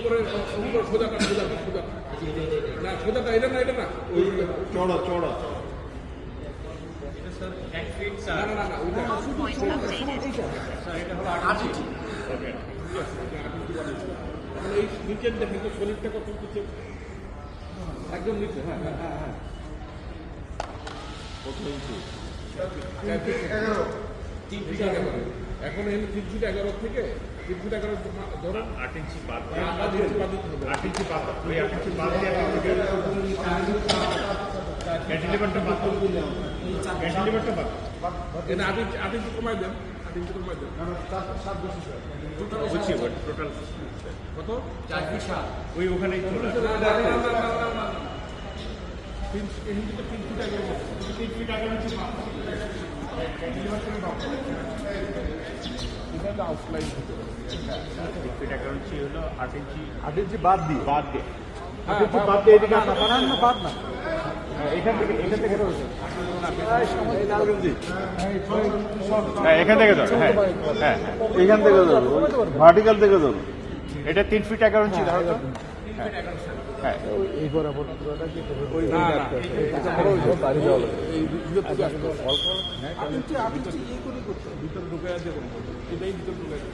উপরে সোজা কাট সোজা কাট সোজা না সোজাটা এটা না এটা না ওই চড়া চড়া না না না ওইটা এখন এই নিচের দেখেন তো শরীরটা কত নিচে একদম নিচে হ্যাঁ হ্যাঁ হ্যাঁ হ্যাঁ কত ইঞ্চি 3 ফিট 11 এখন এই 3 ফিট 11 থেকে 3 ফিট 11 ধরো 8 ইঞ্চি বাদ 8 ইঞ্চি বাদ দিতে হবে 8 ইঞ্চি বাদ ওই 8 ইঞ্চি বাদ দিয়ে ক্যান্টিলিভারটা বাদ ক্যান্টিলিভারটা বাদ এটা 8 ইঞ্চি কমাই দেন 8 ইঞ্চি কমাই দেন বুঝছি টোটাল কত 4 ফিট 7 ওই ওখানেই চলে আসে। 3 ফিট 11 ইঞ্চি বাদ এটা আউটলাইন হতে পারে 3 ফিট 11 ইঞ্চি হলো 8 ইঞ্চি 8 ইঞ্চি বাদ দিয়ে বাদ দিয়ে হ্যাঁ বাদ দিয়ে এদিকে আসা বানান না বাদ না এখান থেকে লালগঞ্জি হ্যাঁ এখান থেকে ধরো হ্যাঁ হ্যাঁ এইখান থেকে ধরো ভার্টিক্যাল থেকে ধরো এটা 3 ফিট 11 ইঞ্চি ধরো তো হ্যাঁ এই বরাবর পুরোটা কি ওই না না বাড়ি যাওয়া লাগবে এই ভিতর থেকে আসতে হবে অল্প 8 ইঞ্চি ইয়ে করে করতে হবে ভিতরে ঢুকে আছে কোনো এটাই ভিতরে ঢুকে আছে